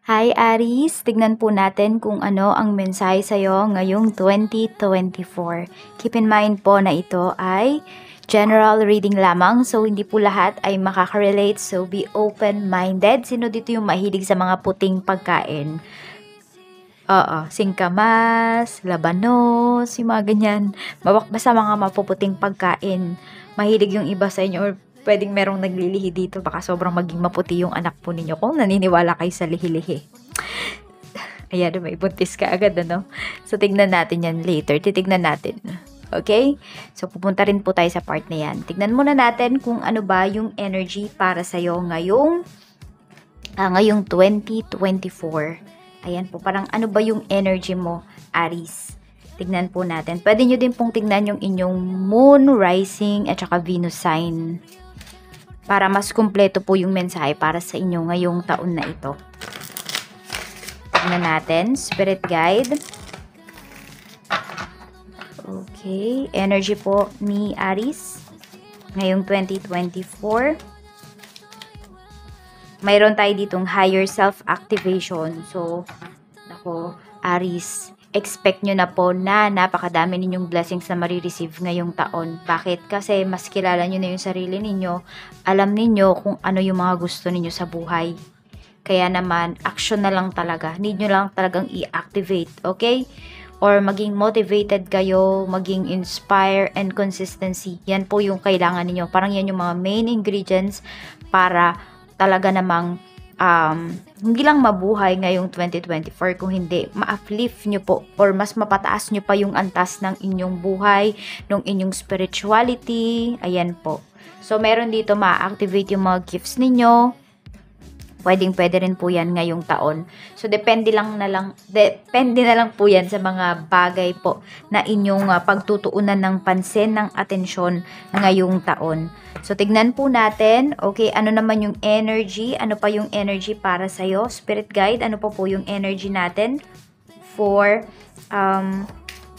Hi Aries, tignan po natin kung ano ang mensahe sa'yo ngayong 2024. Keep in mind po na ito ay general reading lamang, so hindi po lahat ay makaka-relate, so be open-minded. Sino dito yung mahilig sa mga puting pagkain? Oo, singkamas, labanos, yung mga ganyan. Basta mga mapuputing pagkain. Mahilig yung iba sa inyo or pwedeng merong naglilihi dito. Baka sobrang maging maputi yung anak po ninyo kung naniniwala kayo sa lihi-lihi. Ayan, may buntis ka agad, ano? So, tignan natin yan later. Titignan natin. Okay? So, pupunta rin po tayo sa part na yan. Tignan muna natin kung ano ba yung energy para sa'yo ngayong 2024. Ayan po, parang ano ba yung energy mo, Aries? Tignan po natin. Pwede nyo din pong tignan yung inyong moon, rising, at saka Venus sign. Para mas kumpleto po yung mensahe para sa inyo ngayong taon na ito. Tignan natin, spirit guide. Okay, energy po ni Aries ngayong 2024. Mayroon tayo ditong higher self-activation. So, ako, Aries, expect nyo na po na napakadami ninyong blessings na marireceive ngayong taon. Bakit? Kasi mas kilala nyo na yung sarili ninyo. Alam ninyo kung ano yung mga gusto ninyo sa buhay. Kaya naman, action na lang talaga. Need nyo lang talagang i-activate. Okay? Or maging motivated kayo, maging inspire and consistency. Yan po yung kailangan ninyo. Parang yan yung mga main ingredients para talaga namang hindi lang mabuhay ngayong 2024, kung hindi ma-uplift nyo po or mas mapataas nyo pa yung antas ng inyong buhay, ng inyong spirituality. Ayan po. So, meron dito ma-activate yung mga gifts ninyo. Pwede rin po yan ngayong taon. So, depende na lang po yan sa mga bagay po na inyong pagtutuunan ng pansin, ng atensyon ngayong taon. So, tignan po natin, okay, ano naman yung energy, ano pa yung energy para sa'yo, spirit guide, ano po yung energy natin for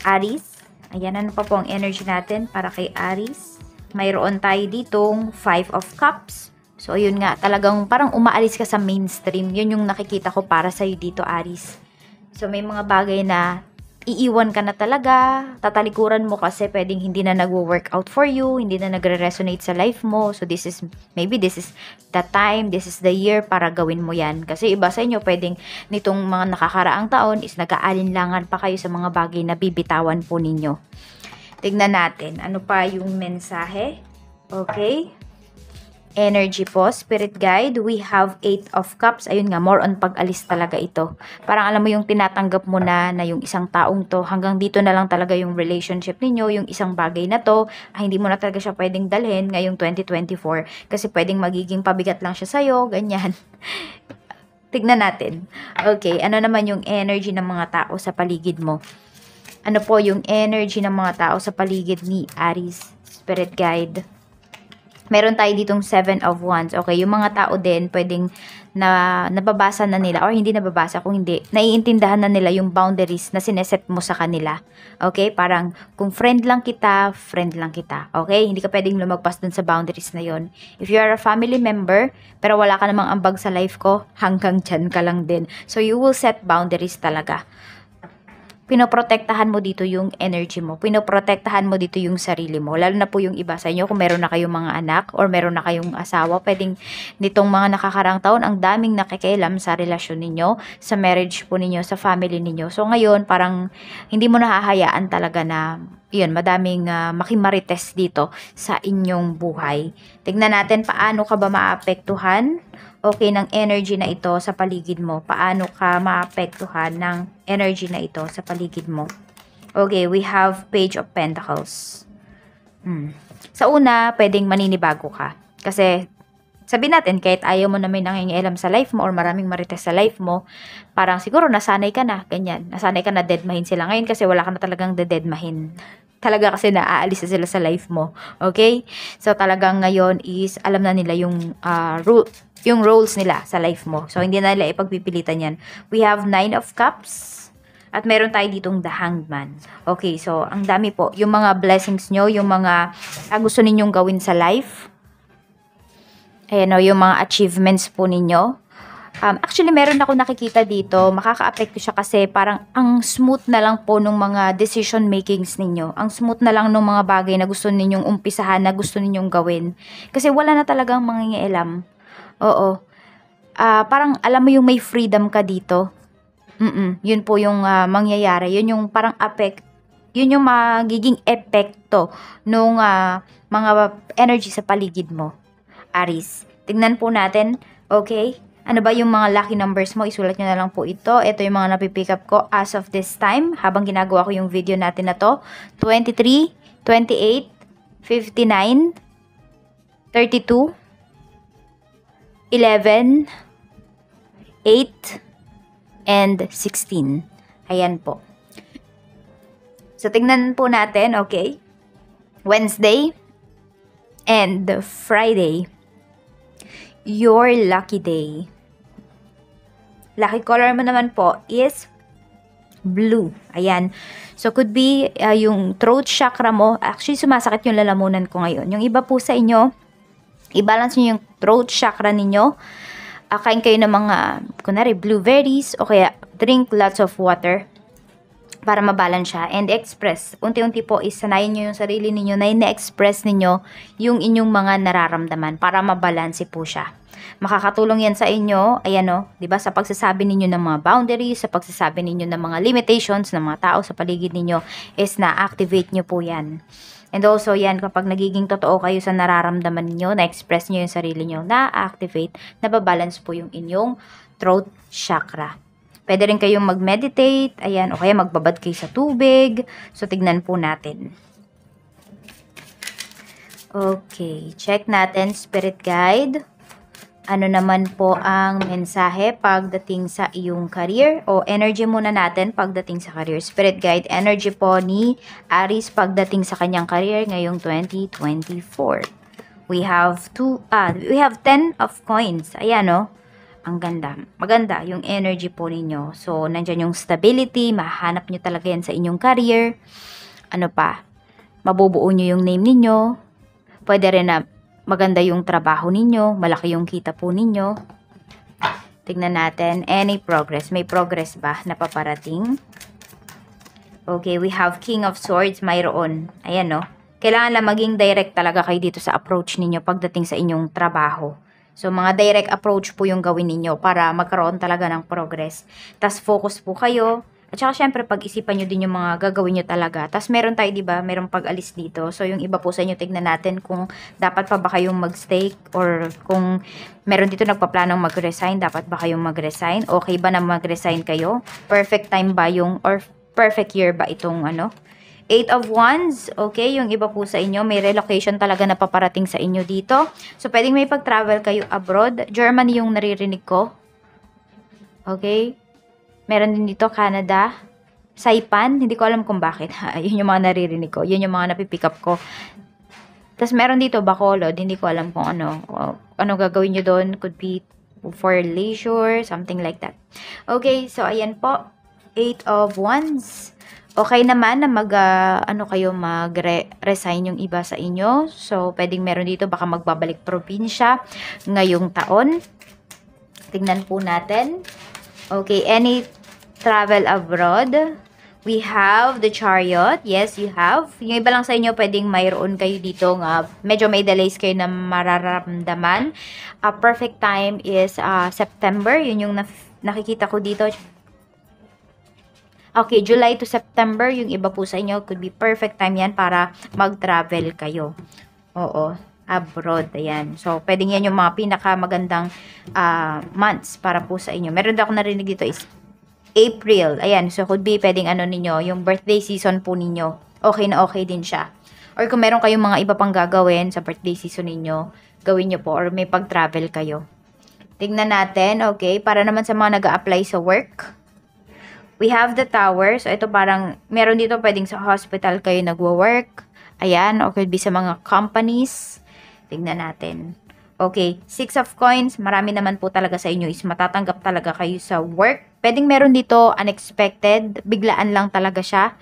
Aries. Ayan, ano pa po ang energy natin para kay Aries. Mayroon tayo ditong 5 of Cups. So, yun nga, talagang parang umaalis ka sa mainstream. Yun yung nakikita ko para sa'yo dito, Aries. So, may mga bagay na iiwan ka na talaga, tatalikuran mo kasi pwedeng hindi na nagwo-work out for you, hindi na nagre-resonate sa life mo. So, maybe this is the time, this is the year para gawin mo yan. Kasi iba sa inyo, pwedeng nitong mga nakakaraang taon is nag-aalinlangan pa kayo sa mga bagay na bibitawan po ninyo. Tignan natin, ano pa yung mensahe? Okay? Energy po, spirit guide, we have 8 of cups. Ayun nga, more on pag-alis talaga ito. Parang alam mo yung tinatanggap mo na yung isang taong to, hanggang dito na lang talaga yung relationship ninyo, yung isang bagay na to, hindi mo na talaga siya pwedeng dalhin ngayong 2024 kasi pwedeng magiging pabigat lang siya sa'yo, ganyan. Tignan natin. Okay, ano naman yung energy ng mga tao sa paligid mo? Ano po yung energy ng mga tao sa paligid ni Aries, spirit guide? Meron tayo ditong 7 of Wands. Okay, yung mga tao din, pwedeng nababasa na nila, or hindi nababasa, kung hindi, naiintindahan na nila yung boundaries na sineset mo sa kanila. Okay, parang kung friend lang kita, friend lang kita. Okay, hindi ka pwedeng lumagpas dun sa boundaries na yon. If you are a family member, pero wala ka namang ambag sa life ko, hanggang dyan ka lang din. So, you will set boundaries talaga. Pinoprotektahan mo dito yung energy mo. Pinoprotektahan mo dito yung sarili mo. Lalo na po yung iba sa inyo, kung meron na kayong mga anak or meron na kayong asawa, pwedeng nitong mga nakakarang taon, ang daming nakikialam sa relasyon ninyo, sa marriage po ninyo, sa family ninyo. So ngayon, parang hindi mo nahahayaan talaga na yun, madaming makimarites dito sa inyong buhay. Tignan natin paano ka ba maapektuhan ng energy na ito sa paligid mo. Paano ka maapektuhan ng energy na ito sa paligid mo. Okay, we have Page of Pentacles. Sa una, pwedeng maninibago ka. Kasi, sabihin natin, kahit ayaw mo na may nangingialam sa life mo or maraming marites sa life mo, parang siguro nasanay ka na, ganyan. Nasanay ka na deadmahin sila ngayon kasi wala ka na talagang deadmahin. Talaga kasi naaalis na sila sa life mo. Okay? So, talagang ngayon is alam na nila yung yung roles nila sa life mo. So, hindi na nila ipagpipilitan yan. We have 9 of Cups. At meron tayo ditong the Hangman. Okay, so, ang dami po. Yung mga blessings nyo, yung mga gusto ninyong gawin sa life. Ayan o, yung mga achievements po ninyo. Actually, meron ako nakikita dito, makaka-apekto siya kasi parang ang smooth na lang po nung mga decision makings ninyo. Ang smooth na lang nung mga bagay na gusto ninyong umpisahan, na gusto ninyong gawin. Kasi wala na talagang mangingialam. Oo. Parang alam mo yung may freedom ka dito. Yun po yung mangyayari. Yun yung parang yun yung magiging epekto nung mga energy sa paligid mo. Aries. Tignan po natin. Okay? Ano ba yung mga lucky numbers mo? Isulat nyo na lang po ito. Ito yung mga napipick up ko as of this time. Habang ginagawa ko yung video natin na to. 23, 28, 59, 32, 11, 8, and 16. Ayan po. So, tingnan po natin, okay? Wednesday and Friday. Your lucky day. Lucky color mo naman po is blue. Ayan. So, could be yung throat chakra mo. Actually, sumasakit yung lalamunan ko ngayon. Yung iba po sa inyo, i-balance nyo yung throat chakra ninyo. Kain kayo ng mga, kunwari, blueberries o kaya drink lots of water para mabalance siya. And express. Unti-unti po, isanayin nyo yung sarili ninyo na ina-express ninyo yung inyong mga nararamdaman para mabalanse po siya. Makakatulong yan sa inyo, ayan o, diba, sa pagsasabi ninyo ng mga boundaries, sa pagsasabi ninyo ng mga limitations ng mga tao sa paligid ninyo, is na-activate nyo po yan. And also, yan, kapag nagiging totoo kayo sa nararamdaman niyo, na-express niyo yung sarili niyo, na-activate, nababalance po yung inyong throat chakra. Pwede rin kayong mag-meditate, ayan, o kaya magbabad kayo sa tubig. So, tignan po natin. Okay, check natin, Spirit Guide. Ano naman po ang mensahe pagdating sa iyong career o energy muna natin pagdating sa career. Spirit Guide energy po ni Aries pagdating sa kanyang career ngayong 2024. We have 10 of coins. Ayan o. Ang ganda. Maganda yung energy po ninyo. So, nandyan yung stability. Mahanap nyo talaga yan sa inyong career. Ano pa? Mabubuo nyo yung name ninyo. Pwede rin na maganda yung trabaho ninyo, malaki yung kita po ninyo. Tignan natin, any progress. May progress ba na paparating? Okay, we have King of Swords, mayroon. Ayan no. Kailangan lang maging direct talaga kayo dito sa approach ninyo pagdating sa inyong trabaho. So, mga direct approach po yung gawin ninyo para magkaroon talaga ng progress. Tas focus po kayo. At saka syempre pag-isipan nyo din yung mga gagawin nyo talaga. Tapos meron tayo, diba, merong pag-alis dito. So yung iba po sa inyo, tignan natin kung dapat pa ba kayong mag-stay or kung meron dito nagpaplanong mag-resign, dapat ba kayong mag-resign? Okay ba na mag-resign kayo? Perfect time ba yung, or perfect year ba itong ano? 8 of Wands, okay, yung iba po sa inyo, may relocation talaga na paparating sa inyo dito. So pwedeng may pag-travel kayo abroad. Germany yung naririnig ko. Okay. Meron din dito, Canada, Saipan, hindi ko alam kung bakit. Yun yung mga naririnig ko, yun yung mga napipick up ko. Tapos meron dito, Bacolod, hindi ko alam kung ano gagawin nyo doon. Could be for leisure, something like that. Okay, so ayan po, 8 of Wands. Okay naman na mag-resign yung iba sa inyo. So, pwedeng meron dito, baka magbabalik probinsya ngayong taon. Tingnan po natin. Okay, any travel abroad? We have the Chariot. Yes, you have. Yung iba lang sa inyo, pwedeng mayroon kayo dito nga, medyo may delays kayo na mararamdaman. Perfect time is September. Yun yung nakikita ko dito. Okay, July to September. Yung iba po sa inyo, could be perfect time yan para mag-travel kayo. Oo. Abroad, ayan. So, pwedeng yan yung mga pinakamagandang months para po sa inyo. Meron ako narinig dito is April. Ayan, so could be pwedeng ninyo, yung birthday season po ninyo. Okay na okay din siya. Or kung meron kayong mga iba pang gagawin sa birthday season ninyo, gawin nyo po. Or may pag-travel kayo. Tignan natin, okay. Para naman sa mga nag-a-apply sa work. We have the Tower. So, ito parang, meron dito pwedeng sa hospital kayo nagwo-work. Ayan, or could be sa mga companies. Tignan natin. Okay, 6 of Coins, marami naman po talaga sa inyo is matatanggap talaga kayo sa work. Pwedeng meron dito unexpected, biglaan lang talaga siya.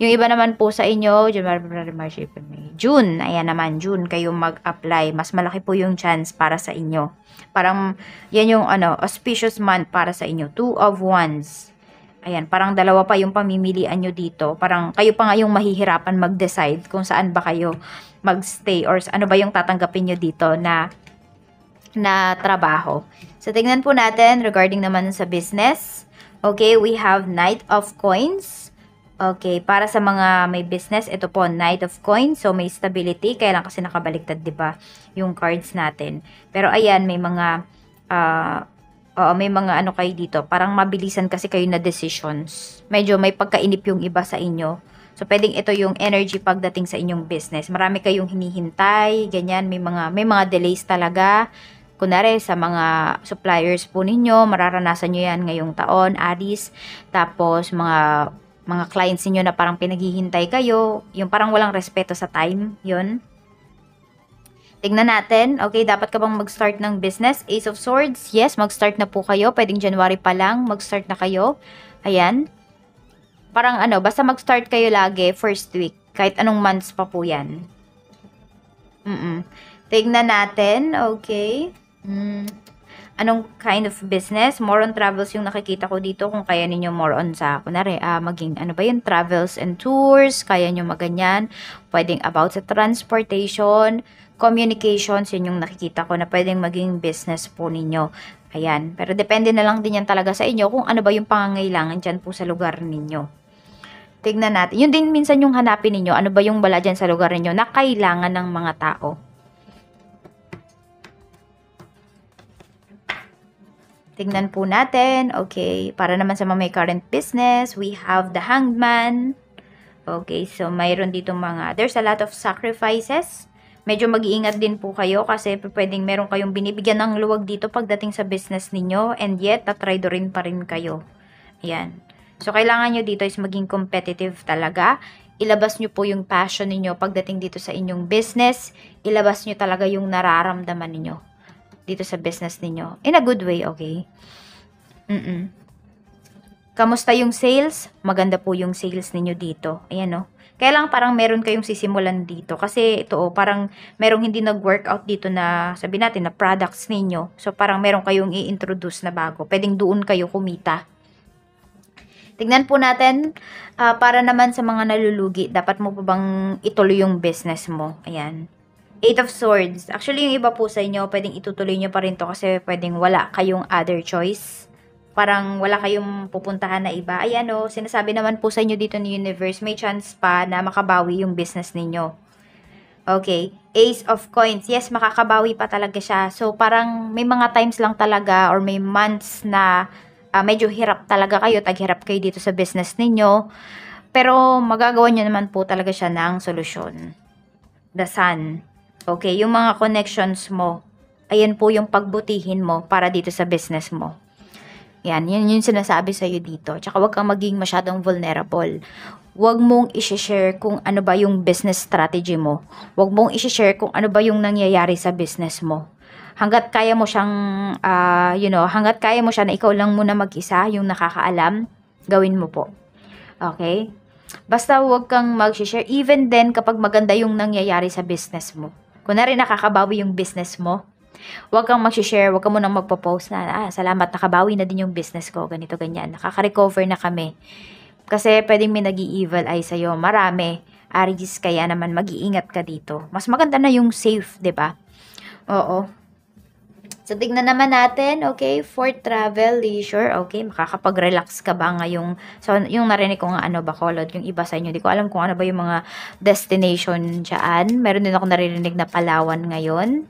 Yung iba naman po sa inyo, January, February, March, April, May, June. Ayan naman, June kayo mag-apply. Mas malaki po yung chance para sa inyo. Parang, yan yung auspicious month para sa inyo. 2 of Wands. Ayan, parang dalawa pa yung pamimilian nyo dito. Parang kayo pa nga yung mahihirapan mag-decide kung saan ba kayo mag-stay or ano ba yung tatanggapin nyo dito na trabaho. So, tingnan po natin regarding naman sa business. Okay, we have Knight of Coins. Okay, para sa mga may business, ito po, Knight of Coins. So, may stability. Kaya lang kasi nakabaliktad, di ba, yung cards natin. Pero, ayan, may mga, may mga ano kayo dito. Parang mabilisan kasi kayo na decisions. Medyo may pagkainip yung iba sa inyo. So, pwedeng ito yung energy pagdating sa inyong business. Marami kayong hinihintay, ganyan. May mga delays talaga. Kunwari, sa mga suppliers po ninyo, mararanasan nyo yan ngayong taon, Aries. Tapos, mga clients niyo na parang pinaghihintay kayo, yung parang walang respeto sa time, yun. Tignan natin, okay, dapat ka bang mag-start ng business? Ace of Swords, yes, mag-start na po kayo. Pwedeng January pa lang, mag-start na kayo. Ayan. Parang basta mag-start kayo lagi, first week. Kahit anong months pa po yan. Tignan natin, okay. Anong kind of business? More on travels yung nakikita ko dito. Kung kaya ninyo more on sa, kunwari, maging, travels and tours. Kaya nyo maganyan. Pwedeng about sa transportation, communications, yun yung nakikita ko na pwedeng maging business po ninyo. Ayan. Pero depende na lang din yan talaga sa inyo kung ano ba yung pangangailangan dyan po sa lugar ninyo. Tignan natin. Yun din minsan yung hanapin ninyo. Ano ba yung wala dyan sa lugar ninyo na kailangan ng mga tao. Tignan po natin. Okay. Para naman sa mga may current business, we have the Hanged Man. Okay. So, mayroon dito there's a lot of sacrifices. Medyo mag-iingat din po kayo kasi pwedeng meron kayong binibigyan ng luwag dito pagdating sa business ninyo and yet, tatry do rin pa rin kayo. Ayan. So, kailangan nyo dito is maging competitive talaga. Ilabas nyo po yung passion ninyo pagdating dito sa inyong business. Ilabas nyo talaga yung nararamdaman ninyo dito sa business ninyo. In a good way, okay? Kamusta yung sales? Maganda po yung sales ninyo dito. Ayan, no? Kaya lang parang meron kayong sisimulan dito. Kasi ito, parang merong hindi nag-workout dito na, sabi natin, na products ninyo. So, parang meron kayong i-introduce na bago. Pwedeng doon kayo kumita. Tignan po natin, para naman sa mga nalulugi, dapat mo pa bang ituloy yung business mo? Ayan. Eight of Swords. Actually, yung iba po sa inyo, pwedeng itutuloy nyo pa rin to kasi pwedeng wala kayong other choice. Parang wala kayong pupuntahan na iba. Ayan o, sinasabi naman po sa inyo dito ni Universe, may chance pa na makabawi yung business ninyo. Okay. Ace of Coins. Yes, makakabawi pa talaga siya. So, parang may mga times lang talaga or may months na medyo hirap talaga kayo, taghirap kayo dito sa business ninyo. Pero magagawa nyo naman po talaga siya ng solusyon. The Sun. Okay, yung mga connections mo, ayan po yung pagbutihin mo para dito sa business mo. Yan, yun yung sinasabi sa'yo dito. Tsaka huwag kang maging masyadong vulnerable. Huwag mong i-share kung ano ba yung business strategy mo. Huwag mong i-share kung ano ba yung nangyayari sa business mo. Hanggat kaya mo siyang, hanggat kaya mo siya na ikaw lang muna mag-isa, yung nakakaalam, gawin mo po. Okay? Basta huwag kang mag-share, even then kapag maganda yung nangyayari sa business mo. Kunwari nakakabawi yung business mo, huwag kang mag-share, huwag ka munang magpo-post na, salamat, nakabawi na din yung business ko, ganito, ganyan. Nakaka-recover na kami. Kasi pwedeng may nag-i-evil eye sa'yo. Marami. Aries, kaya naman mag-iingat ka dito. Mas maganda na yung safe, 'di ba? Oo. So, tignan naman natin, okay, for travel, leisure, okay, makakapag-relax ka ba ngayong, so, yung narinig ko nga, Bacolod, yung iba sa inyo, di ko alam kung ano ba yung mga destination dyan. Meron din ako naririnig na Palawan ngayon,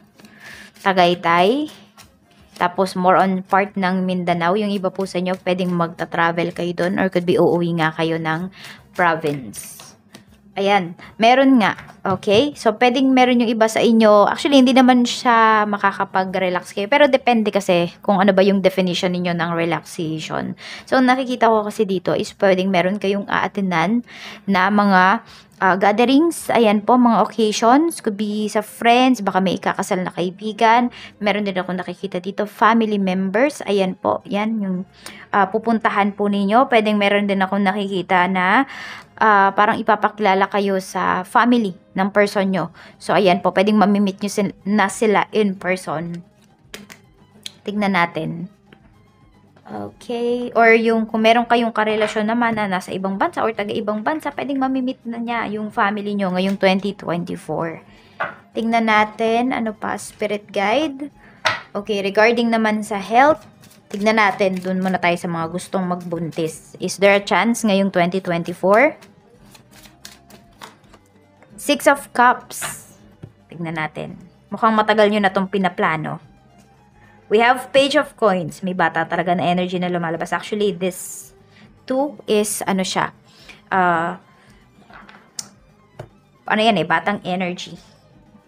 Tagaytay, tapos more on part ng Mindanao, yung iba po sa inyo, pwedeng magta-travel kayo doon, or could be uuwi nga kayo ng province. Ayan, meron nga, okay? So, pwedeng meron yung iba sa inyo. Actually, hindi naman siya makakapag-relax kayo. Pero depende kasi kung ano ba yung definition ninyo ng relaxation. So, nakikita ko kasi dito is pwedeng meron kayong aatinan na mga gatherings. Ayan po, mga occasions. Could be sa friends, baka may ikakasal na kaibigan. Meron din ako nakikita dito, family members. Ayan po, yan yung pupuntahan po ninyo. Pwedeng meron din ako nakikita na parang ipapakilala kayo sa family ng person nyo. So, ayan po, pwedeng mamimit nyo na sila in person. Tignan natin. Okay. Or yung kung meron kayong karelasyon naman na nasa ibang bansa or taga-ibang bansa, pwedeng mamimit na niya yung family nyo ngayong 2024. Tingnan natin, ano pa, spirit guide. Okay, regarding naman sa health, tignan natin, dun muna tayo sa mga gustong magbuntis. Is there a chance ngayong 2024? Six of Cups. Tignan natin. Mukhang matagal nyo na itong pinaplano. We have Page of Coins. May bata talaga na energy na lumalabas. Actually, this 2 is, ano siya, ano yan eh, batang energy.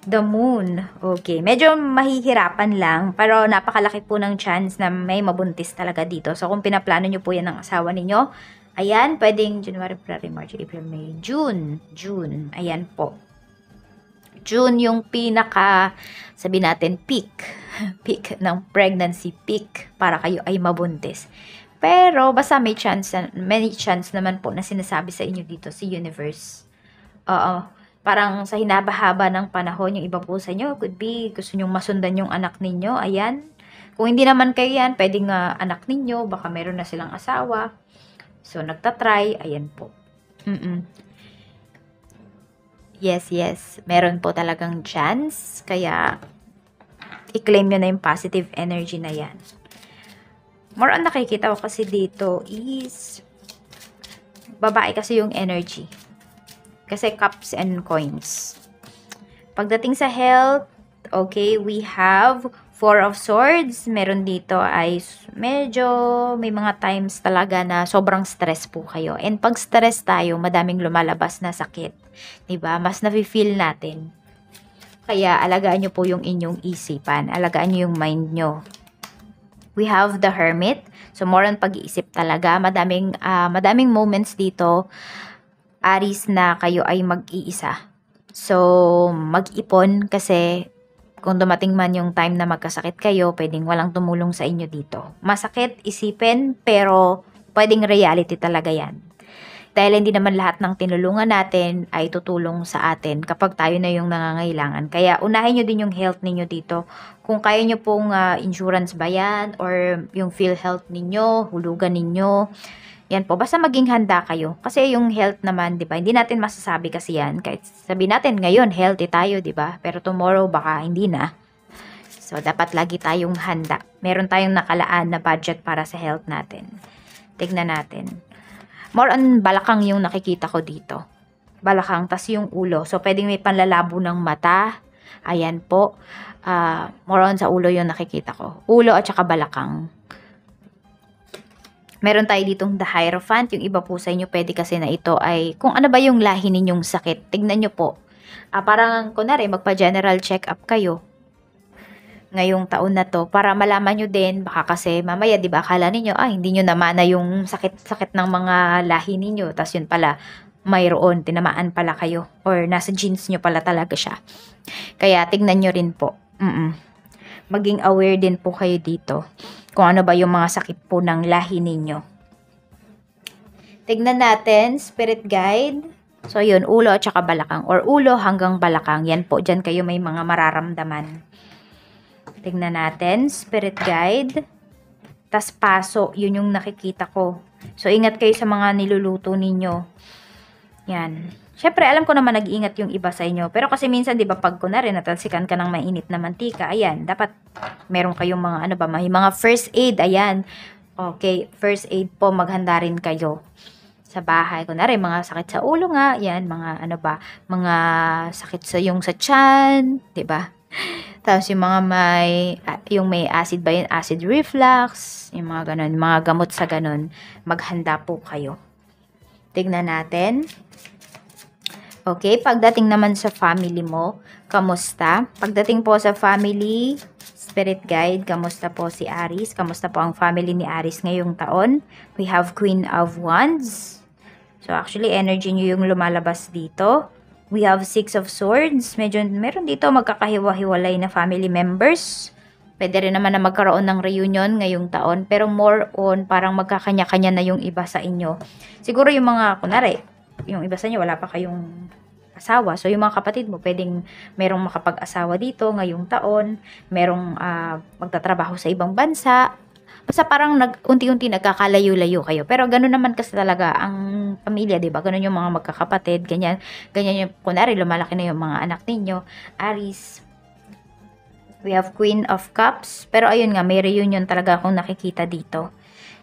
The Moon. Okay. Medyo mahihirapan lang, pero napakalaki po ng chance na may mabuntis talaga dito. So, kung pinaplano nyo po yan ng asawa ninyo, ayan, pwedeng January, February, March, April, May, June. June. Ayan po. June yung pinaka, sabi natin, peak. Peak ng pregnancy. Peak para kayo ay mabuntis. Pero, basta may chance naman po na sinasabi sa inyo dito si Universe. Parang sa hinabahaba ng panahon, yung iba po sa inyo, could be, gusto nyong masundan yung anak ninyo. Ayan. Kung hindi naman kayo yan, pwedeng anak ninyo, baka meron na silang asawa. So, nagtatry. Ayan po. Yes, yes. Meron po talagang chance. Kaya, i-claim nyo na yung positive energy na yan. More on nakikita ko kasi dito is, babae kasi yung energy. Kasi cups and coins. Pagdating sa health, okay, we have Four of Swords. Meron dito ay medyo may mga times talaga na sobrang stress po kayo. And pag stress tayo, madaming lumalabas na sakit. Diba? Mas nafe-feel natin. Kaya alagaan nyo po yung inyong isipan. Alagaan nyo yung mind nyo. We have the Hermit. So more on pag-iisip talaga. Madaming moments dito, Aries, na kayo ay mag-iisa. So mag-ipon kasi kung dumating man yung time na magkasakit kayo, pwedeng walang tumulong sa inyo dito. Masakit isipin, pero pwedeng reality talaga yan. Dahil hindi naman lahat ng tinulungan natin ay tutulong sa atin kapag tayo na yung nangangailangan. Kaya unahin nyo din yung health ninyo dito. Kung kaya nyo pong insurance ba yan or yung PhilHealth ninyo, hulugan ninyo, yan po, basta maging handa kayo. Kasi yung health naman, di ba, hindi natin masasabi kasi yan. Kahit sabi natin ngayon, healthy tayo, di ba? Pero tomorrow, baka hindi na. So, dapat lagi tayong handa. Meron tayong nakalaan na budget para sa health natin. Tignan natin. More on balakang yung nakikita ko dito. Balakang, tas yung ulo. So, pwedeng may panlalabo ng mata. Ayan po. More on sa ulo yung nakikita ko. Ulo at saka balakang. Meron tayo ditong the Hierophant. Yung iba po sa inyo, pwede kasi na ito ay, kung ano ba yung lahi ninyong sakit. Tignan nyo po. Parang, kunwari, magpa-general check-up kayo ngayong taon na to para malaman nyo din, baka kasi mamaya, di ba, akala ninyo, hindi nyo naman na yung sakit-sakit ng mga lahi ninyo. Tapos yun pala, mayroon, tinamaan pala kayo. Or nasa genes nyo pala talaga siya. Kaya, tignan nyo rin po. Maging aware din po kayo dito kung ano ba yung mga sakit po ng lahi ninyo. Tignan natin, spirit guide. So, yun, ulo at saka balakang. Or ulo hanggang balakang. Yan po, dyan kayo may mga mararamdaman. Tignan natin, spirit guide. Tas paso, yun yung nakikita ko. So, ingat kayo sa mga niluluto ninyo. Yan. Siyempre, alam ko naman nag-iingat yung iba sa inyo. Pero kasi minsan, di ba, pag kunwari natalsikan ka ng mainit na mantika, ayan, dapat meron kayong mga, ano ba, may mga first aid, ayan. Okay, first aid po, maghanda rin kayo sa bahay. Kunwari, mga sakit sa ulo nga, ayan, mga, ano ba, mga sakit sa yung sa tiyan, di ba? Tapos yung mga may acid ba yun, acid reflux, yung mga ganun, mga gamot sa ganun, maghanda po kayo. Tignan natin. Okay, pagdating naman sa family mo, kamusta? Pagdating po sa family, spirit guide, kamusta po si Aries? Kamusta po ang family ni Aries ngayong taon? We have Queen of Wands. So actually, energy nyo yung lumalabas dito. We have Six of Swords. Meron dito magkakahiwa-hiwalay na family members. Pwede rin naman na magkaroon ng reunion ngayong taon. Pero more on, parang magkakanya-kanya na yung iba sa inyo. Siguro yung mga, kunwari, yung iba sa inyo, wala pa kayong asawa. So, yung mga kapatid mo, pwedeng merong makapag-asawa dito ngayong taon, merong magtatrabaho sa ibang bansa. Basta parang unti-unti nagkakalayo-layo kayo. Pero gano'n naman kasi talaga ang pamilya, 'di ba? Gano'n yung mga magkakapatid, ganyan. Ganyan yung kunwari lumalaki na yung mga anak ninyo. Aries. We have Queen of Cups. Pero ayun nga, may reunion talaga akong nakikita dito.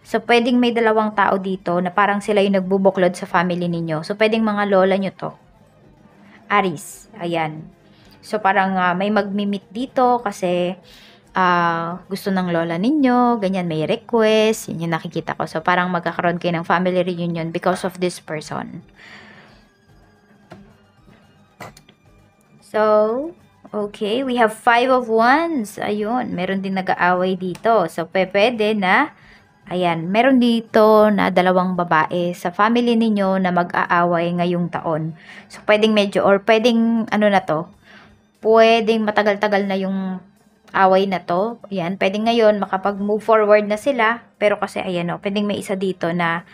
So, pwedeng may dalawang tao dito na parang sila yung nagbubuklod sa family ninyo. So, pwedeng mga lola nyo to. Aries. Ayan. So, parang may magmi-meet dito kasi gusto ng lola ninyo, ganyan, may request, yun yung nakikita ko. So, parang magkakaroon kayo ng family reunion because of this person. So, okay, we have 5 of Wands. Ayun, meron din nag-aaway dito. So, pwede na, ayan, meron dito na dalawang babae sa family ninyo na mag-aaway ngayong taon. So, pwedeng medyo, or pwedeng, ano na to, pwedeng matagal-tagal na yung away na to. Ayan, pwedeng ngayon makapag-move forward na sila. Pero kasi, ayan o, pwedeng may isa dito na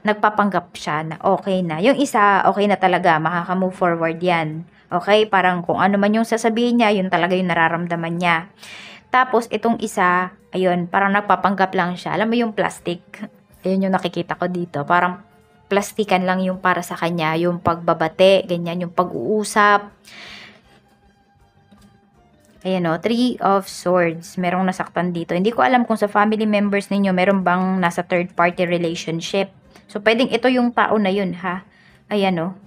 nagpapanggap siya na okay na. Yung isa, okay na talaga, makaka-move forward yan. Okay, parang kung ano man yung sasabihin niya, yun talaga yung nararamdaman niya. Tapos, itong isa, ayun, parang nagpapanggap lang siya. Alam mo yung plastic? Ayun yung nakikita ko dito. Parang plastikan lang yung para sa kanya, yung pagbabate, ganyan, yung pag-uusap. Ayan o, 3 of Swords. Merong nasaktan dito. Hindi ko alam kung sa family members ninyo, meron bang nasa third party relationship. So, pwedeng ito yung tao na yun, ha? Ayan o.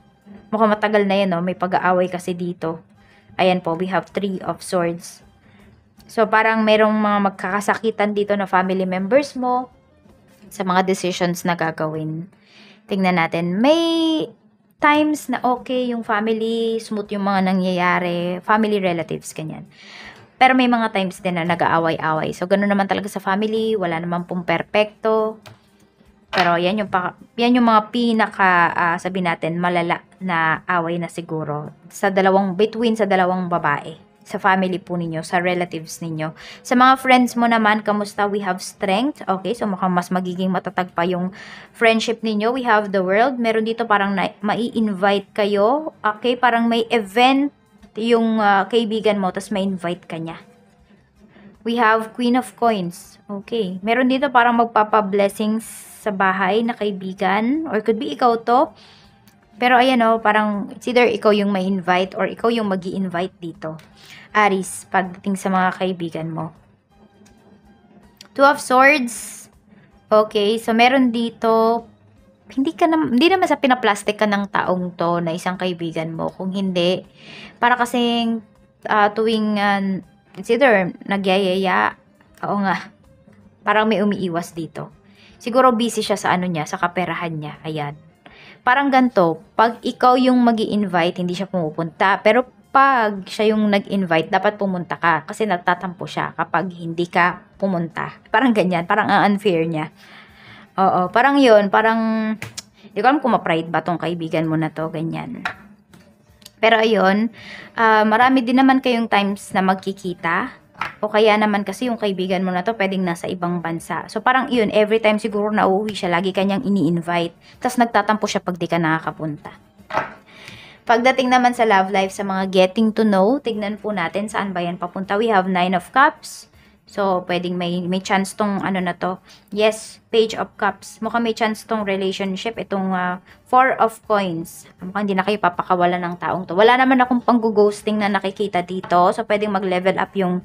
Mukhang matagal na yan o. May pag-aaway kasi dito. Ayan po, we have 3 of Swords. So, parang merong mga magkakasakitan dito na family members mo sa mga decisions na gagawin. Tingnan natin. May times na okay yung family, smooth yung mga nangyayari, family relatives, ganyan. Pero may mga times din na nag-aaway-away. So, ganoon naman talaga sa family, wala naman pong perfecto. Pero yan yung mga pinaka, sabi natin, malala na away na siguro. Between sa dalawang babae. Sa family po ninyo, sa relatives ninyo. Sa mga friends mo naman, kamusta? We have strength. Okay, so mukhang mas magiging matatag pa yung friendship ninyo. We have the world. Meron dito parang mai-invite kayo. Okay, parang may event yung kaibigan mo, tapos may invite ka niya. We have Queen of Coins. Okay, meron dito parang magpapa-blessings sa bahay na kaibigan. Or could be ikaw to. Pero ayan o, parang it's either ikaw yung may invite or ikaw yung magi-invite dito. Aries, pagdating sa mga kaibigan mo. 2 of Swords. Okay, so meron dito, hindi naman sa pinaplastic ka ng taong to na isang kaibigan mo. Kung hindi, para kasing tuwing it's either nagyayaya, oo nga, parang may umiiwas dito. Siguro busy siya sa ano niya, sa kaperahan niya. Ayan. Parang ganito, pag ikaw yung magi-invite, hindi siya pumupunta. Pero pag siya yung nag-invite, dapat pumunta ka. Kasi nagtatampo siya kapag hindi ka pumunta. Parang ganyan, parang unfair niya. Oo, parang yun, parang, hindi ko alam kung ma-pride ba tong kaibigan mo na to, ganyan. Pero ayun, marami din naman kayong times na magkikita. O kaya naman kasi yung kaibigan mo na to pwedeng nasa ibang bansa. So parang yun, every time siguro na uuwi siya, lagi kanyang ini-invite. Tapos nagtatampo siya pag di ka nakakapunta. Pagdating naman sa love life, sa mga getting to know, tignan po natin saan ba yan papunta. We have 9 of Cups. So, pwedeng may chance tong ano na to. Yes, Page of Cups. Mukhang may chance tong relationship. Itong 4 of Coins. Mukhang hindi na kayo papakawalan ng taong to. Wala naman akong pang-ghosting na nakikita dito. So, pwedeng mag-level up yung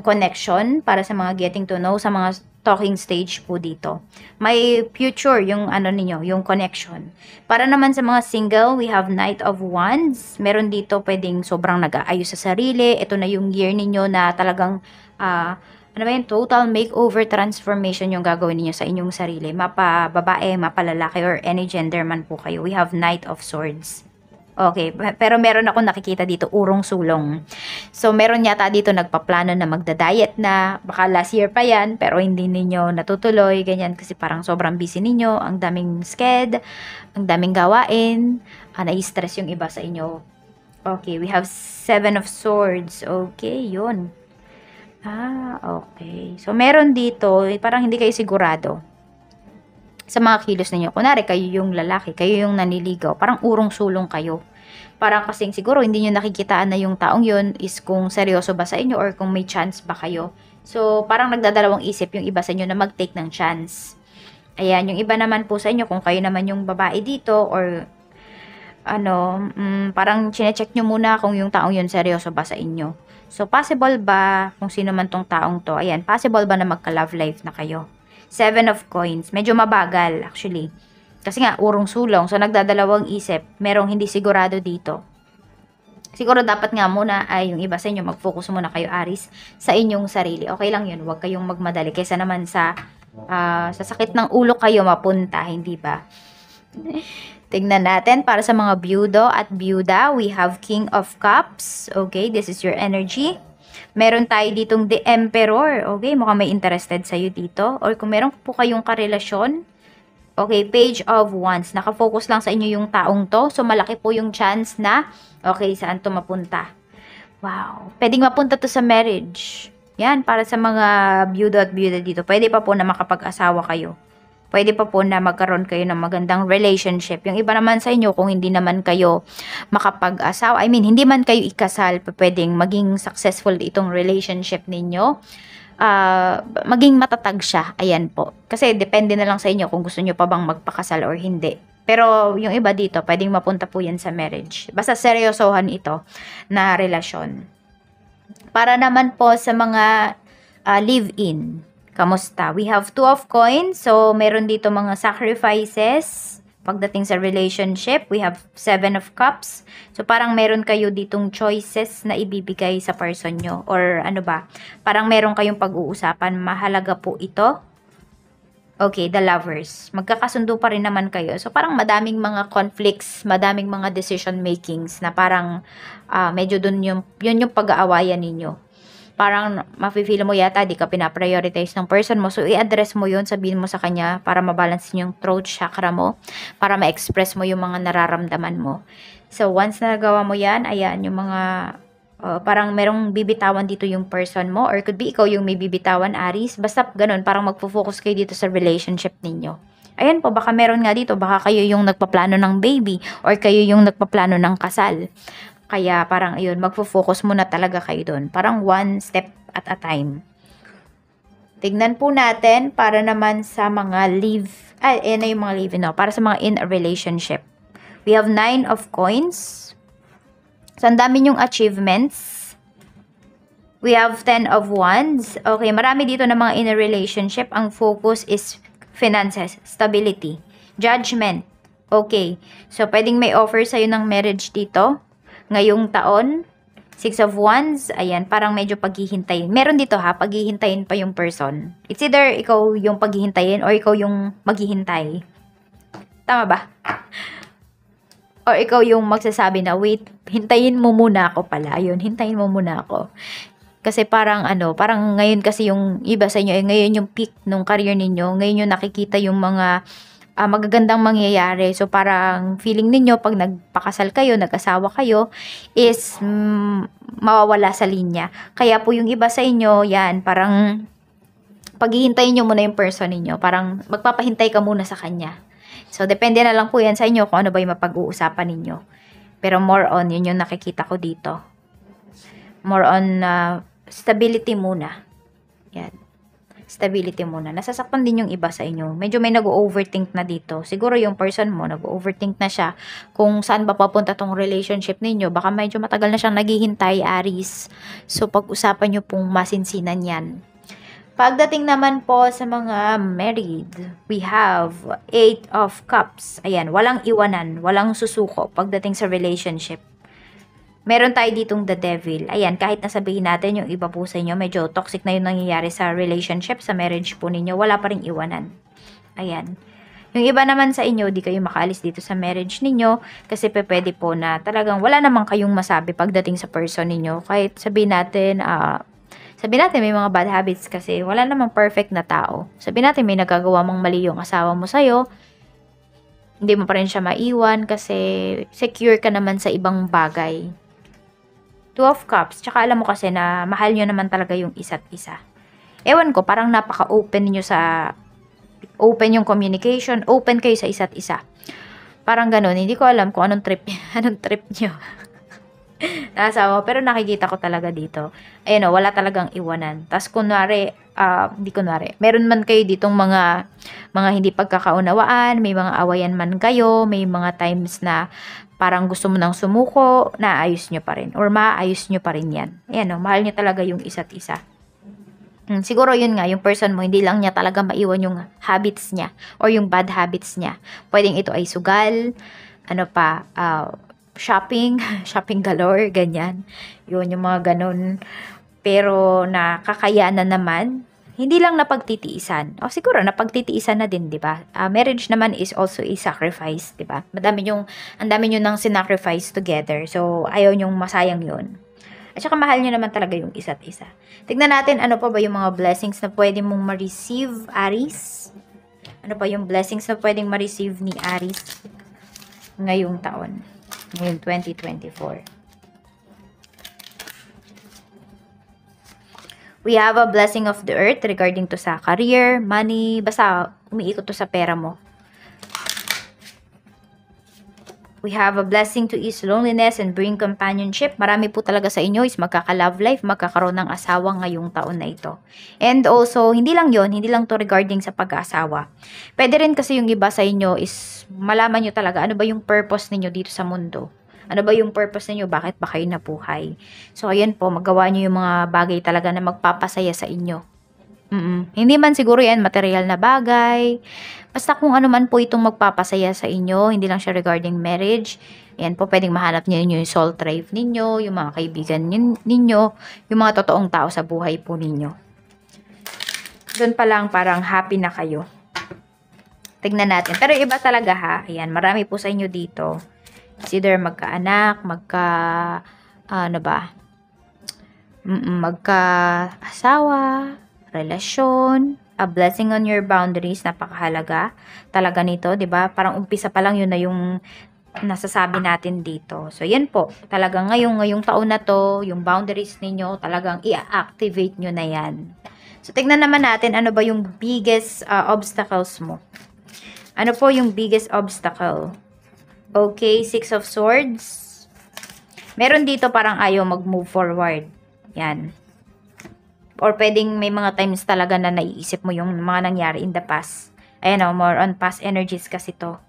connection para sa mga getting to know, sa mga talking stage po dito. May future yung ano ninyo, yung connection. Para naman sa mga single, we have Knight of Wands. Meron dito pwedeng sobrang nag-aayos sa sarili. Ito na yung year ninyo na talagang ano ba yun, total makeover transformation yung gagawin niyo sa inyong sarili. Mapa babae, mapa lalaki, or any gender man po kayo. We have Knight of Swords. Okay, pero meron ako nakikita dito, urong sulong. So, meron yata dito nagpaplano na magda-diet na. Baka last year pa yan, pero hindi ninyo natutuloy, ganyan. Kasi parang sobrang busy ninyo, ang daming sked, ang daming gawain, nai-stress yung iba sa inyo. Okay, we have 7 of Swords. Okay, yun. Okay. So, meron dito, parang hindi kayo sigurado sa mga kilos ninyo. Kunwari, kayo yung lalaki, kayo yung naniligaw, parang urong-sulong kayo. Parang kasing siguro hindi nyo nakikitaan na yung taong yun is kung seryoso ba sa inyo or kung may chance ba kayo. So, parang nagdadalawang isip yung iba sa inyo na mag-take ng chance. Ayan, yung iba naman po sa inyo, kung kayo naman yung babae dito or parang chine-check nyo muna kung yung taong yun seryoso ba sa inyo. So, possible ba, kung sino man tong taong to, ayan, possible ba na magka-love life na kayo? 7 of coins. Medyo mabagal, actually. Kasi nga, urong sulong. So, nagdadalawang isip. Merong hindi sigurado dito. Siguro dapat nga muna ay yung iba sa inyo, mag-focus muna kayo, Aris, sa inyong sarili. Okay lang yun. Huwag kayong magmadali. Kaysa naman sa sakit ng ulo kayo mapunta, hindi ba? Tignan natin para sa mga byudo at byuda. We have King of Cups. Okay, this is your energy. Meron tayo ditong The Emperor. Okay, mukhang may interested sa'yo dito. Or kung meron po kayong karelasyon. Okay, Page of Wands. Nakafocus lang sa inyo yung taong to. So, malaki po yung chance na, okay, saan to mapunta? Wow. Pwedeng mapunta to sa marriage. Yan, para sa mga byudo at byuda dito. Pwede pa po na makapag-asawa kayo. Pwede pa po na magkaroon kayo ng magandang relationship. Yung iba naman sa inyo, kung hindi naman kayo makapag-asawa, I mean, hindi man kayo ikasal, pwedeng maging successful itong relationship ninyo. Maging matatag siya. Ayan po. Kasi depende na lang sa inyo kung gusto nyo pa bang magpakasal or hindi. Pero yung iba dito, pwedeng mapunta po yan sa marriage. Basta seryosohan ito na relasyon. Para naman po sa mga live-in. Kamusta? We have 2 of coins. So, meron dito mga sacrifices. Pagdating sa relationship, we have 7 of cups. So, parang meron kayo ditong choices na ibibigay sa person nyo. Or ano ba? Parang meron kayong pag-uusapan. Mahalaga po ito. Okay, the lovers. Magkakasundo pa rin naman kayo. So, parang madaming mga conflicts, madaming mga decision makings na parang medyo dun yun yung pag-aawayan ninyo. Parang mafe-feel mo yata di ka pinaprioritize ng person mo. So, i-address mo yun, sabihin mo sa kanya para mabalance yung throat chakra mo, para ma-express mo yung mga nararamdaman mo. So, once na nagawa mo yan, ayan, yung mga, parang merong bibitawan dito yung person mo, or could be ikaw yung may bibitawan, Aries. Basta ganun, parang magpo-focus kayo dito sa relationship ninyo. Ayan po, baka meron nga dito, baka kayo yung nagpaplano ng baby, or kayo yung nagpaplano ng kasal. Kaya parang ayun, magfo-focus muna talaga kayo doon. Parang one step at a time. Tignan po natin para naman sa mga yung mga live, no? Para sa mga in a relationship. We have 9 of coins. So, ang dami yung achievements. We have 10 of wands. Okay, marami dito na mga in a relationship. Ang focus is finances, stability, judgment. Okay, so pwedeng may offer sa'yo ng marriage dito. Ngayong taon, 6 of Wands, ayan, parang medyo paghihintayin. Meron dito ha, paghihintayin pa yung person. It's either ikaw yung paghihintayin or ikaw yung maghihintay. Tama ba? Or ikaw yung magsasabi na, wait, hintayin mo muna ako pala. Ayun, hintayin mo muna ako. Kasi parang parang ngayon kasi yung iba sa inyo, ngayon yung peak nung career ninyo, ngayon yung nakikita yung mga magagandang mangyayari. So, parang feeling ninyo pag nagpakasal kayo, nag-asawa kayo, is mawawala sa linya. Kaya po yung iba sa inyo, yan, parang paghihintayin nyo muna yung person ninyo. Parang magpapahintay ka muna sa kanya. So, depende na lang po yan sa inyo kung ano ba yung mapag-uusapan ninyo. Pero more on, yun yung nakikita ko dito. More on stability muna. Yan. Stability muna. Nasasaktan din yung iba sa inyo. Medyo may nag-overthink na dito. Siguro yung person mo, nag-overthink na siya kung saan ba papunta tong relationship ninyo. Baka medyo matagal na siyang naghihintay, Aries. So, pag-usapan nyo pong masinsinan yan. Pagdating naman po sa mga married, we have 8 of Cups. Ayan, walang iwanan, walang susuko pagdating sa relationship. Meron tayo ditong the devil. Ayan, kahit nasabihin natin yung iba po sa inyo, medyo toxic na yung nangyayari sa relationship, sa marriage po ninyo, wala pa rin iwanan. Ayan. Yung iba naman sa inyo, di kayo makaalis dito sa marriage ninyo kasi pwede po na talagang wala namang kayong masabi pagdating sa person ninyo. Kahit sabihin natin may mga bad habits kasi wala namang perfect na tao. Sabihin natin may nagagawa mong mali yung asawa mo sa'yo, hindi mo pa rin siya maiwan kasi secure ka naman sa ibang bagay. 2 of Cups. Tsaka alam mo kasi na mahal nyo naman talaga yung isa't isa. Ewan ko, parang napaka-open niyo sa open yung communication, open kayo sa isa't isa. Parang ganun, hindi ko alam kung anong trip, anong trip nyo. Nasawa, pero nakikita ko talaga dito. Ayun o, wala talagang iwanan. Tapos kunwari, hindi kunwari, meron man kayo ditong mga hindi pagkakaunawaan, may mga awayan man kayo, may mga times na parang gusto mo nang sumuko, naayos nyo pa rin. Or maayos nyo pa rin yan. Ayan o, mahal nyo talaga yung isa't isa. Siguro yun nga, yung person mo, hindi lang niya talaga maiwan yung habits niya or yung bad habits niya. Pwedeng ito ay sugal, ano pa, shopping, shopping galore, ganyan. Yun, yung mga ganun. Pero nakakayanan naman, hindi lang napagtitiisan. O siguro napagtitiisan na din, 'di ba? Marriage naman is also a sacrifice, 'di ba? Ang dami niyo nang sinacrifice together. So ayaw nyong masayang 'yon. At saka mahal niyo naman talaga yung isa't isa. Tignan natin ano pa ba yung mga blessings na pwede mong ma-receive, Aries. Ano pa yung blessings na pwedeng ma-receive ni Aries ngayong taon? Ngayong 2024. We have a blessing of the earth regarding to sa career, money, basta umiikot to sa pera mo. We have a blessing to ease loneliness and bring companionship. Marami po talaga sa inyo is magkaka-love life, magkakaroon ng asawa ngayong taon na ito. And also, hindi lang yon, hindi lang to regarding sa pag-aasawa. Pwede rin kasi yung iba sa inyo is malaman nyo talaga ano ba yung purpose ninyo dito sa mundo. Ano ba yung purpose ninyo? Bakit ba kayo nabuhay? So, ayan po, magawa nyo yung mga bagay talaga na magpapasaya sa inyo. Hindi man siguro yan material na bagay. Basta kung ano man po itong magpapasaya sa inyo, hindi lang siya regarding marriage. Ayan po, pwedeng mahanap niyo yung soul tribe ninyo, yung mga kaibigan ninyo, yung mga totoong tao sa buhay po ninyo. Doon pa lang parang happy na kayo. Tignan natin. Pero iba talaga ha. Ayan, marami po sa inyo dito. It's either magkaanak, magka-asawa, relasyon, a blessing on your boundaries, napakahalaga talaga nito, 'di ba? Parang umpisa pa lang yun na yung nasasabi natin dito. So, yan po. Talagang ngayong taon na to, yung boundaries ninyo, talagang i-activate nyo na yan. So, tignan naman natin ano ba yung biggest obstacles mo. Ano po yung biggest obstacle? Okay, Six of Swords. Meron dito parang ayaw mag-move forward. Yan. Or pwedeng may mga times talaga na naiisip mo yung mga nangyari in the past. Ayan o, more on past energies kasi to.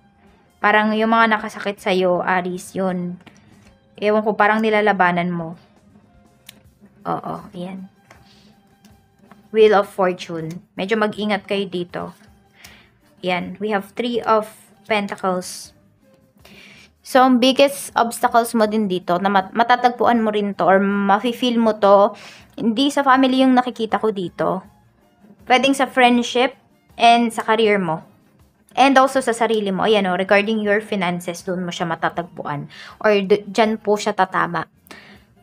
Parang yung mga nakasakit sa'yo, Aries, yun. Ewan ko, parang nilalabanan mo. Oo, ayan. Wheel of Fortune. Medyo mag-ingat kayo dito. Ayan, we have Three of Pentacles. So, ang biggest obstacles mo din dito, na matatagpuan mo rin to, or mafe-feel mo to, hindi sa family yung nakikita ko dito. Pwedeng sa friendship and sa career mo. And also sa sarili mo. Ayan o, regarding your finances, doon mo siya matatagpuan. Or dyan po siya tatama.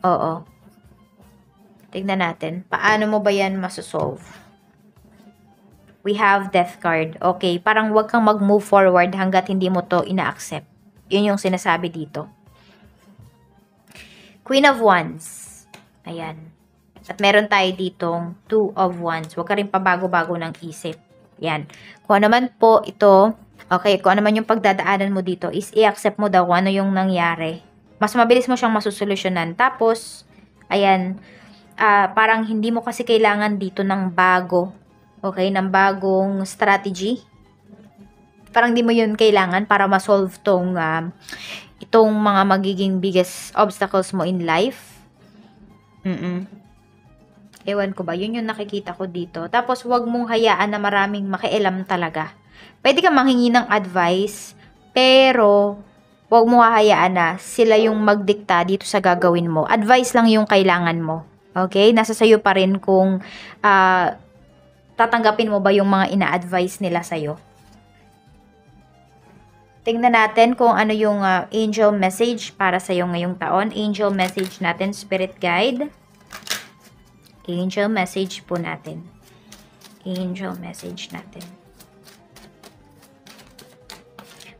Oo. Tignan natin. Paano mo ba yan masosolve? We have Death card. Okay, parang wag kang mag-move forward hanggat hindi mo to ina-accept. Yun yung sinasabi dito. Queen of Wands. Ayan. At meron tayo ditong Two of Wands. Huwag ka rin pabago-bago ng isip. Yan. Kung ano man po ito, okay, kung ano man yung pagdadaanan mo dito, is i-accept mo daw kung ano yung nangyari. Mas mabilis mo siyang masusolusyonan. Tapos, ayan, parang hindi mo kasi kailangan dito ng bago. Okay, ng bagong strategy. Parang di mo yun kailangan para ma-solve itong mga magiging biggest obstacles mo in life. Ewan ko ba, yun yung nakikita ko dito. Tapos, wag mong hayaan na maraming makialam talaga. Pwede ka manghingi ng advice, pero wag mo hahayaan na sila yung magdikta dito sa gagawin mo. Advice lang yung kailangan mo. Okay? Nasa sayo pa rin kung tatanggapin mo ba yung mga ina-advise nila sa'yo. Tingnan natin kung ano yung angel message para sa'yo ngayong taon. Angel message natin, spirit guide. Angel message po natin. Angel message natin.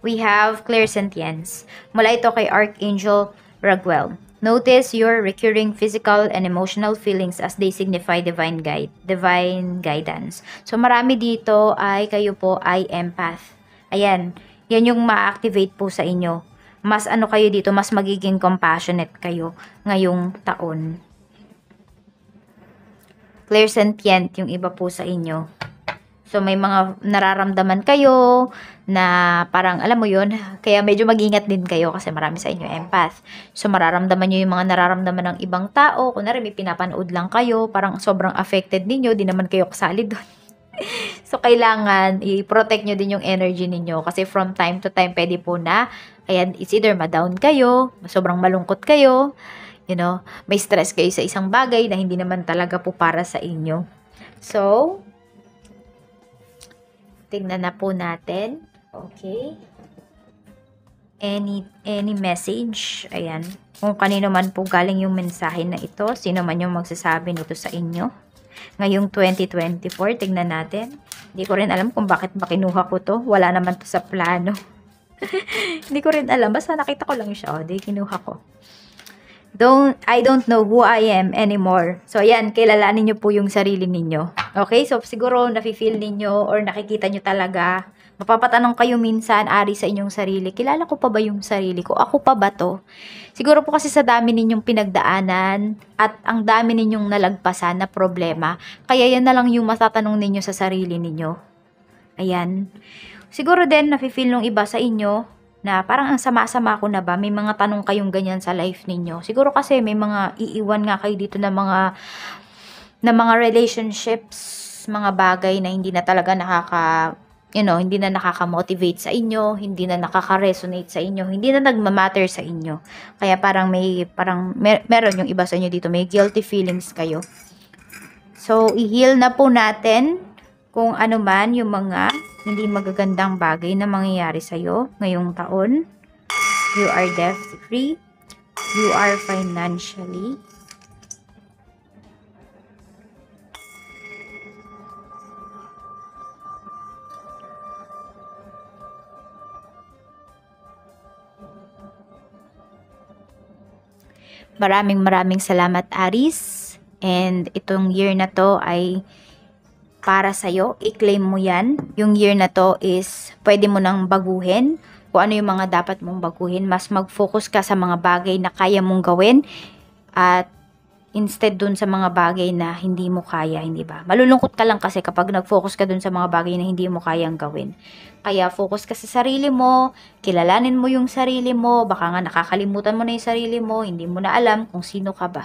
We have clairsentience. Mula ito kay Archangel Raguel. Notice your recurring physical and emotional feelings as they signify divine guidance. So marami dito ay kayo po ay empath. Ayan, yan yung ma-activate po sa inyo. Mas ano kayo dito, mas magiging compassionate kayo ngayong taon. Clairsentient yung iba po sa inyo. So, may mga nararamdaman kayo na parang, alam mo yun, kaya medyo mag-ingat din kayo kasi marami sa inyo empath. So, mararamdaman nyo yung mga nararamdaman ng ibang tao. Kunwari, may pinapanood lang kayo, parang sobrang affected ninyo, di naman kayo kasali doon. So, kailangan i-protect nyo din yung energy ninyo kasi from time to time, pwede po na, ayan, it's either ma-down kayo, sobrang malungkot kayo, you know, may stress kayo sa isang bagay na hindi naman talaga po para sa inyo. So, tingnan na po natin. Okay. Any message. Ayan. Kung kanino man po galing yung mensahe na ito. Sino man yung magsasabi nito sa inyo. Ngayong 2024. Tingnan natin. Hindi ko rin alam kung bakit ba kinuha ko to. Wala naman to sa plano. Hindi ko rin alam. Basta nakita ko lang siya. O, di kinuha ko. I don't know who I am anymore. So, ayan, kilalanin nyo po yung sarili ninyo. Okay? So, siguro, nafe-feel ninyo or nakikita nyo talaga. Mapapatanong kayo minsan, Ari, sa inyong sarili. Kilala ko pa ba yung sarili ko? Ako pa ba to? Siguro po kasi sa dami ninyong pinagdaanan at ang dami ninyong nalagpasan na problema. Kaya yan na lang yung matatanong ninyo sa sarili ninyo. Ayan. Siguro din, nafe-feel nung iba sa inyo na parang ang sama-sama ko na ba, may mga tanong kayong ganyan sa life ninyo. Siguro kasi may mga iiwan nga kayo dito na mga relationships, mga bagay na hindi na talaga hindi na nakaka-motivate sa inyo, hindi na nakaka-resonate sa inyo, hindi na nagmamatter sa inyo. Kaya parang meron yung iba sa inyo dito, may guilty feelings kayo. So, i-heal na po natin kung ano man yung mga hindi magagandang bagay na mangyayari sa'yo ngayong taon. You are debt-free. You are financially. Maraming salamat, Aries. And itong year na to ay para sa'yo, i-claim mo yan. Yung year na to is pwede mo nang baguhin kung ano yung mga dapat mong baguhin. Mas mag-focus ka sa mga bagay na kaya mong gawin at instead dun sa mga bagay na hindi mo kaya, hindi ba? Malulungkot ka lang kasi kapag nag-focus ka dun sa mga bagay na hindi mo kayang gawin. Kaya focus ka sa sarili mo, kilalanin mo yung sarili mo, baka nga nakakalimutan mo na yung sarili mo, hindi mo na alam kung sino ka ba.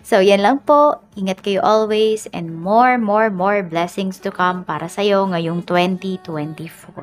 So, yan lang po. Ingat kayo always and more blessings to come para sa'yo ngayong 2024.